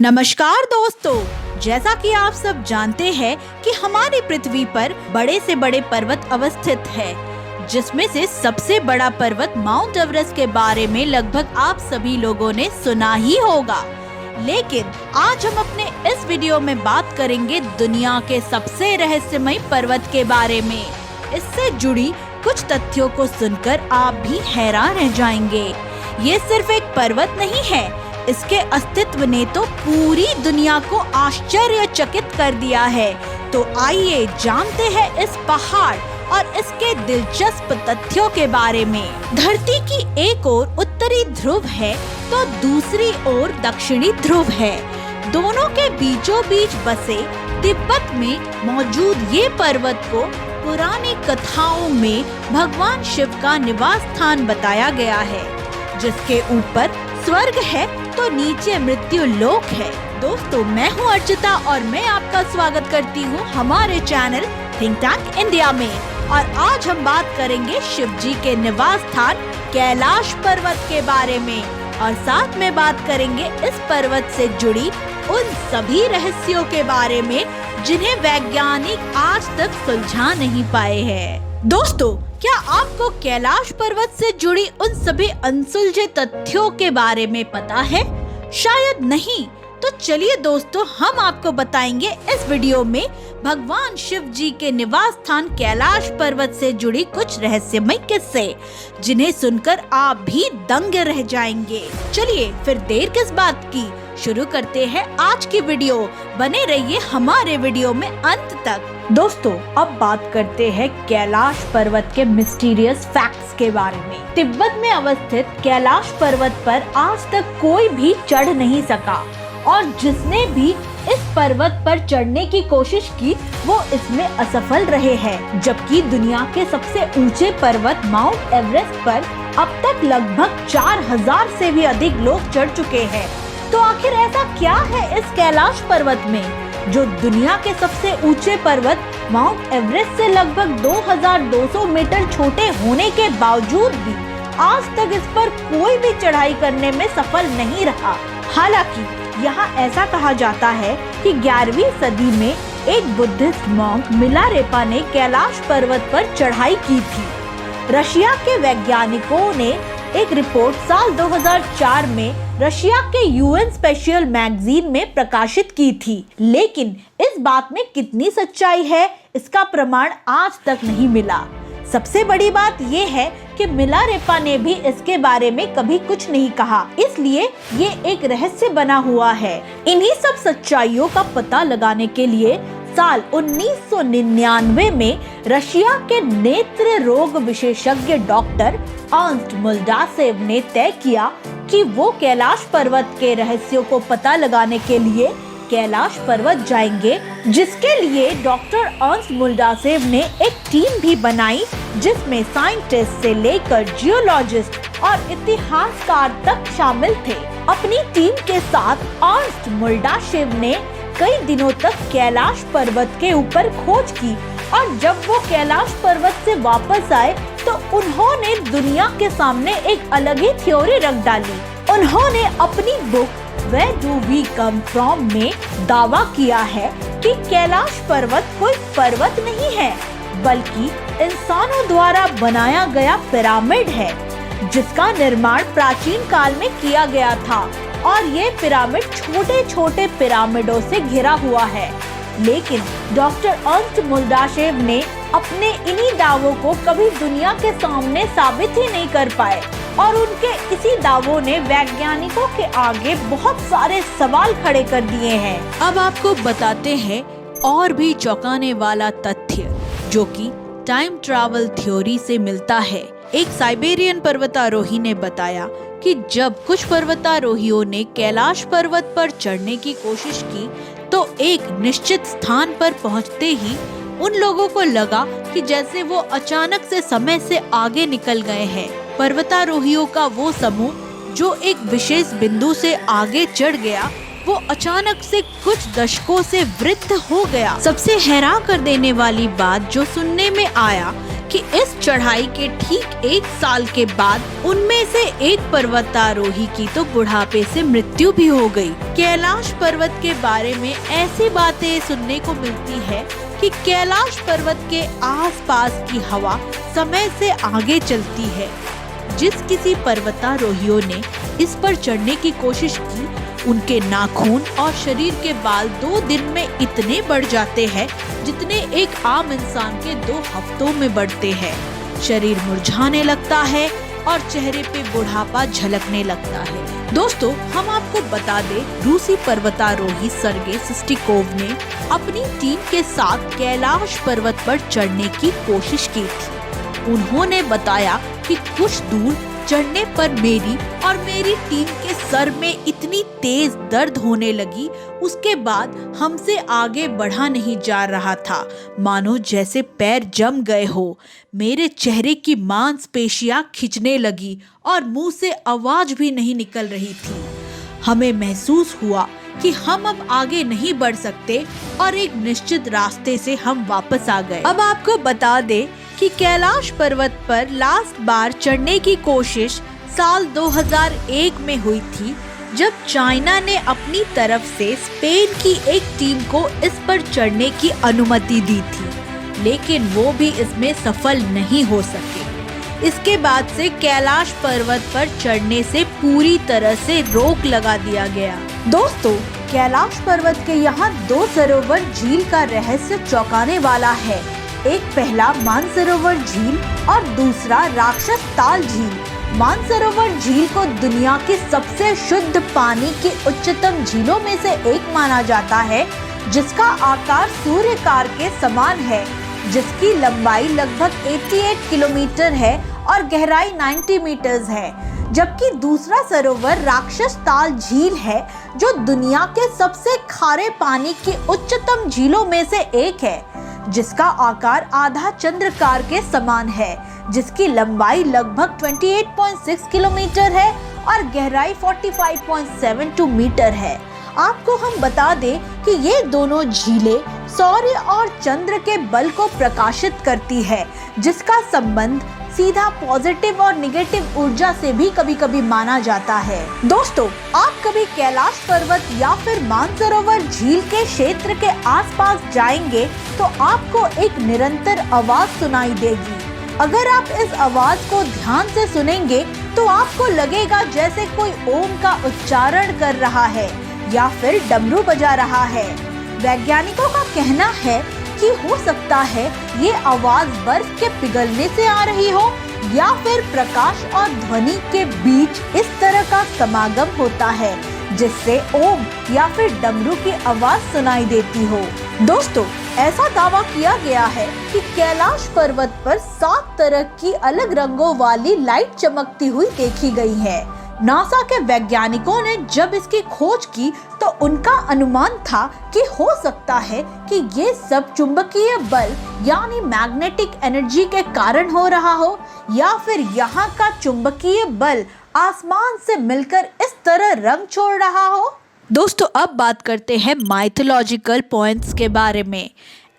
नमस्कार दोस्तों, जैसा कि आप सब जानते हैं कि हमारी पृथ्वी पर बड़े से बड़े पर्वत अवस्थित है, जिसमें से सबसे बड़ा पर्वत माउंट एवरेस्ट के बारे में लगभग आप सभी लोगों ने सुना ही होगा। लेकिन आज हम अपने इस वीडियो में बात करेंगे दुनिया के सबसे रहस्यमय पर्वत के बारे में। इससे जुड़ी कुछ तथ्यों को सुनकर आप भी हैरान रह जाएंगे। ये सिर्फ एक पर्वत नहीं है, इसके अस्तित्व ने तो पूरी दुनिया को आश्चर्यचकित कर दिया है। तो आइए जानते हैं इस पहाड़ और इसके दिलचस्प तथ्यों के बारे में। धरती की एक ओर उत्तरी ध्रुव है तो दूसरी ओर दक्षिणी ध्रुव है। दोनों के बीचों बीच बसे तिब्बत में मौजूद ये पर्वत को पुरानी कथाओं में भगवान शिव का निवास स्थान बताया गया है। जिसके ऊपर स्वर्ग है तो नीचे मृत्यु लोक है। दोस्तों, मैं हूँ अर्चिता और मैं आपका स्वागत करती हूँ हमारे चैनल थिंक टैंक इंडिया में। और आज हम बात करेंगे शिव जी के निवास स्थान कैलाश पर्वत के बारे में और साथ में बात करेंगे इस पर्वत से जुड़ी उन सभी रहस्यों के बारे में जिन्हें वैज्ञानिक आज तक सुलझा नहीं पाए हैं। दोस्तों, क्या आपको कैलाश पर्वत से जुड़ी उन सभी अनसुलझे तथ्यों के बारे में पता है? शायद नहीं। तो चलिए दोस्तों, हम आपको बताएंगे इस वीडियो में भगवान शिव जी के निवास स्थान कैलाश पर्वत से जुड़ी कुछ रहस्यमय किस्से, जिन्हें सुनकर आप भी दंग रह जाएंगे। चलिए फिर देर किस बात की, शुरू करते हैं आज की वीडियो। बने रहिए हमारे वीडियो में अंत तक। दोस्तों, अब बात करते हैं कैलाश पर्वत के मिस्टीरियस फैक्ट्स के बारे में। तिब्बत में अवस्थित कैलाश पर्वत पर आज तक कोई भी चढ़ नहीं सका और जिसने भी इस पर्वत पर चढ़ने की कोशिश की वो इसमें असफल रहे हैं। जबकि दुनिया के सबसे ऊंचे पर्वत माउंट एवरेस्ट पर अब तक लगभग 4000 से भी अधिक लोग चढ़ चुके हैं। तो आखिर ऐसा क्या है इस कैलाश पर्वत में जो दुनिया के सबसे ऊंचे पर्वत माउंट एवरेस्ट से लगभग 2200 मीटर छोटे होने के बावजूद भी आज तक इस पर कोई भी चढ़ाई करने में सफल नहीं रहा। हालांकि यहाँ ऐसा कहा जाता है कि 11वीं सदी में एक बुद्धिस्ट मॉन्क मिलारेपा ने कैलाश पर्वत पर चढ़ाई की थी। रशिया के वैज्ञानिकों ने एक रिपोर्ट साल 2004 में रशिया के यूएन स्पेशल मैगजीन में प्रकाशित की थी। लेकिन इस बात में कितनी सच्चाई है, इसका प्रमाण आज तक नहीं मिला। सबसे बड़ी बात ये है कि मिलारेपा ने भी इसके बारे में कभी कुछ नहीं कहा, इसलिए ये एक रहस्य बना हुआ है। इन्हीं सब सच्चाइयों का पता लगाने के लिए साल 1999 में रशिया के नेत्र रोग विशेषज्ञ डॉक्टर अर्न्स्ट मुल्डासेव ने तय किया कि वो कैलाश पर्वत के रहस्यों को पता लगाने के लिए कैलाश पर्वत जाएंगे, जिसके लिए डॉक्टर अर्न्स्ट मुल्डासेव ने एक टीम भी बनाई जिसमें साइंटिस्ट से लेकर जियोलॉजिस्ट और इतिहासकार तक शामिल थे। अपनी टीम के साथ अर्न्स्ट मुल्डासेव ने कई दिनों तक कैलाश पर्वत के ऊपर खोज की और जब वो कैलाश पर्वत से वापस आए तो उन्होंने दुनिया के सामने एक अलग ही थ्योरी रख डाली। उन्होंने अपनी book Where Do We Come From में दावा किया है कि कैलाश पर्वत कोई पर्वत नहीं है, बल्कि इंसानों द्वारा बनाया गया पिरामिड है, जिसका निर्माण प्राचीन काल में किया गया था और ये पिरामिड छोटे छोटे पिरामिडों से घिरा हुआ है। लेकिन डॉक्टर अर्न्स्ट मुल्डासेव ने अपने इन्हीं दावों को कभी दुनिया के सामने साबित ही नहीं कर पाए और उनके इसी दावों ने वैज्ञानिकों के आगे बहुत सारे सवाल खड़े कर दिए हैं। अब आपको बताते हैं और भी चौंकाने वाला तथ्य जो कि टाइम ट्रैवल थ्योरी से मिलता है। एक साइबेरियन पर्वतारोही ने बताया कि जब कुछ पर्वतारोहियों ने कैलाश पर्वत पर चढ़ने की कोशिश की तो एक निश्चित स्थान पर पहुंचते ही उन लोगों को लगा कि जैसे वो अचानक से समय से आगे निकल गए हैं। पर्वतारोहियों का वो समूह जो एक विशेष बिंदु से आगे चढ़ गया वो अचानक से कुछ दशकों से वृद्ध हो गया। सबसे हैरान कर देने वाली बात जो सुनने में आया कि इस चढ़ाई के ठीक 1 साल के बाद उनमें से एक पर्वतारोही की तो बुढ़ापे से मृत्यु भी हो गई। कैलाश पर्वत के बारे में ऐसी बातें सुनने को मिलती है कि कैलाश पर्वत के आसपास की हवा समय से आगे चलती है। जिस किसी पर्वतारोहियों ने इस पर चढ़ने की कोशिश की, उनके नाखून और शरीर के बाल 2 दिन में इतने बढ़ जाते हैं जितने एक आम इंसान के 2 हफ्तों में बढ़ते हैं। शरीर मुरझाने लगता है और चेहरे पे बुढ़ापा झलकने लगता है। दोस्तों, हम आपको बता दें, रूसी पर्वतारोही सर्गे सिस्टिकोव ने अपनी टीम के साथ कैलाश पर्वत पर चढ़ने की कोशिश की थी। उन्होंने बताया कि कुछ दूर चढ़ने पर मेरी और मेरी टीम के सर में इतनी तेज दर्द होने लगी, उसके बाद हमसे आगे बढ़ा नहीं जा रहा था, मानो जैसे पैर जम गए हो। मेरे चेहरे की मांसपेशियां खिंचने लगी और मुंह से आवाज भी नहीं निकल रही थी। हमें महसूस हुआ कि हम अब आगे नहीं बढ़ सकते और एक निश्चित रास्ते से हम वापस आ गए। अब आपको बता दे कि कैलाश पर्वत पर लास्ट बार चढ़ने की कोशिश साल 2001 में हुई थी, जब चाइना ने अपनी तरफ से स्पेन की एक टीम को इस पर चढ़ने की अनुमति दी थी, लेकिन वो भी इसमें सफल नहीं हो सके। इसके बाद से कैलाश पर्वत पर चढ़ने से पूरी तरह से रोक लगा दिया गया। दोस्तों, कैलाश पर्वत के यहाँ 2 सरोवर झील का रहस्य चौंकाने वाला है। एक पहला मानसरोवर झील और दूसरा राक्षस ताल झील। मानसरोवर झील को दुनिया की सबसे शुद्ध पानी की उच्चतम झीलों में से एक माना जाता है, जिसका आकार सूर्यकार के समान है, जिसकी लंबाई लगभग 88 किलोमीटर है और गहराई 90 मीटर है। जबकि दूसरा सरोवर राक्षस ताल झील है, जो दुनिया के सबसे खारे पानी की उच्चतम झीलों में से एक है, जिसका आकार आधा चंद्रकार के समान है, जिसकी लंबाई लगभग 28.6 किलोमीटर है और गहराई 45.72 मीटर है। आपको हम बता दें कि ये दोनों झीलें सूर्य और चंद्र के बल को प्रकाशित करती है, जिसका संबंध सीधा पॉजिटिव और नेगेटिव ऊर्जा से भी कभी-कभी माना जाता है। दोस्तों, आप कभी कैलाश पर्वत या फिर मानसरोवर झील के क्षेत्र के आसपास जाएंगे तो आपको एक निरंतर आवाज सुनाई देगी। अगर आप इस आवाज को ध्यान से सुनेंगे तो आपको लगेगा जैसे कोई ओम का उच्चारण कर रहा है या फिर डमरू बजा रहा है। वैज्ञानिकों का कहना है कि हो सकता है ये आवाज बर्फ के पिघलने से आ रही हो या फिर प्रकाश और ध्वनि के बीच इस तरह का समागम होता है, जिससे ओम या फिर डमरू की आवाज सुनाई देती हो। दोस्तों, ऐसा दावा किया गया है कि कैलाश पर्वत पर 7 तरह की अलग रंगों वाली लाइट चमकती हुई देखी गई है। नासा के वैज्ञानिकों ने जब इसकी खोज की तो उनका अनुमान था कि हो सकता है कि ये सब चुंबकीय बल यानी मैग्नेटिक एनर्जी के कारण हो रहा हो, या फिर यहाँ का चुंबकीय बल आसमान से मिलकर इस तरह रंग छोड़ रहा हो। दोस्तों, अब बात करते हैं माइथोलॉजिकल पॉइंट्स के बारे में।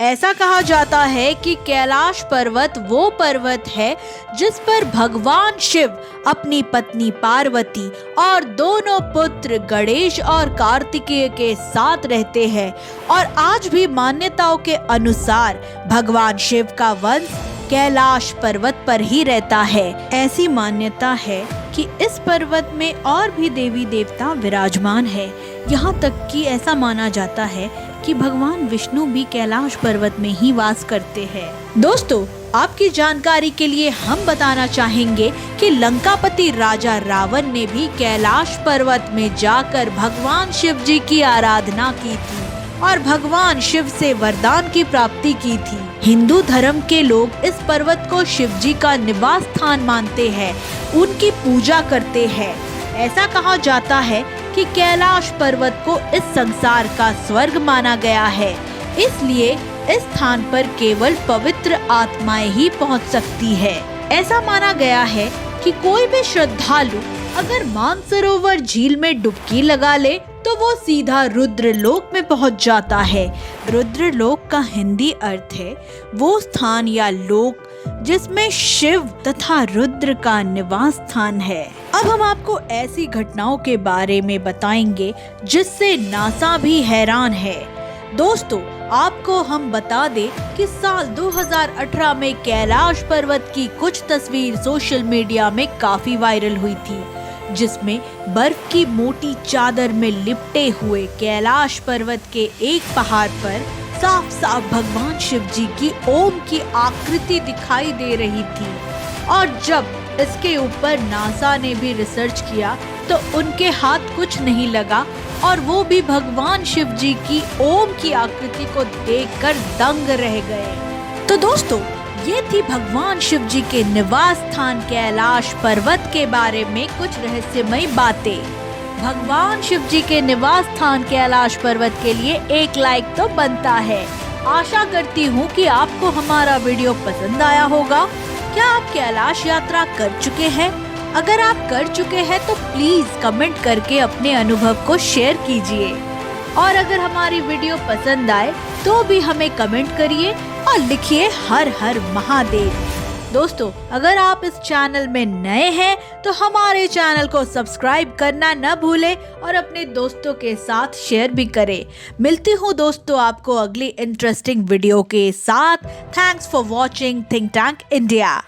ऐसा कहा जाता है कि कैलाश पर्वत वो पर्वत है जिस पर भगवान शिव अपनी पत्नी पार्वती और दोनों पुत्र गणेश और कार्तिकेय के साथ रहते हैं, और आज भी मान्यताओं के अनुसार भगवान शिव का वंश कैलाश पर्वत पर ही रहता है। ऐसी मान्यता है कि इस पर्वत में और भी देवी देवता विराजमान है। यहाँ तक कि ऐसा माना जाता है कि भगवान विष्णु भी कैलाश पर्वत में ही वास करते हैं। दोस्तों, आपकी जानकारी के लिए हम बताना चाहेंगे कि लंकापति राजा रावण ने भी कैलाश पर्वत में जाकर भगवान शिव जी की आराधना की थी और भगवान शिव से वरदान की प्राप्ति की थी। हिंदू धर्म के लोग इस पर्वत को शिव जी का निवास स्थान मानते हैं, उनकी पूजा करते हैं। ऐसा कहा जाता है कि कैलाश पर्वत को इस संसार का स्वर्ग माना गया है, इसलिए इस स्थान पर केवल पवित्र आत्माएं ही पहुंच सकती है। ऐसा माना गया है कि कोई भी श्रद्धालु अगर मानसरोवर झील में डुबकी लगा ले तो वो सीधा रुद्रलोक में पहुंच जाता है। रुद्रलोक का हिंदी अर्थ है वो स्थान या लोक जिसमें शिव तथा रुद्र का निवास स्थान है। अब हम आपको ऐसी घटनाओं के बारे में बताएंगे जिससे नासा भी हैरान है। दोस्तों, आपको हम बता दें कि साल 2018 में कैलाश पर्वत की कुछ तस्वीर सोशल मीडिया में काफी वायरल हुई थी, जिसमें बर्फ की मोटी चादर में लिपटे हुए कैलाश पर्वत के एक पहाड़ पर साफ साफ भगवान शिव जी की ओम की आकृति दिखाई दे रही थी। और जब इसके ऊपर नासा ने भी रिसर्च किया तो उनके हाथ कुछ नहीं लगा और वो भी भगवान शिव जी की ओम की आकृति को देखकर दंग रह गए। तो दोस्तों, ये थी भगवान शिव जी के निवास स्थान कैलाश पर्वत के बारे में कुछ रहस्यमयी बातें। भगवान शिव जी के निवास स्थान कैलाश पर्वत के लिए एक लाइक तो बनता है। आशा करती हूँ कि आपको हमारा वीडियो पसंद आया होगा। क्या आप कैलाश यात्रा कर चुके हैं? अगर आप कर चुके हैं तो प्लीज कमेंट करके अपने अनुभव को शेयर कीजिए। और अगर हमारी वीडियो पसंद आए तो भी हमें कमेंट करिए और लिखिए हर हर महादेव। दोस्तों, अगर आप इस चैनल में नए हैं तो हमारे चैनल को सब्सक्राइब करना न भूलें और अपने दोस्तों के साथ शेयर भी करें। मिलती हूँ दोस्तों आपको अगली इंटरेस्टिंग वीडियो के साथ। Thanks for watching think tank India.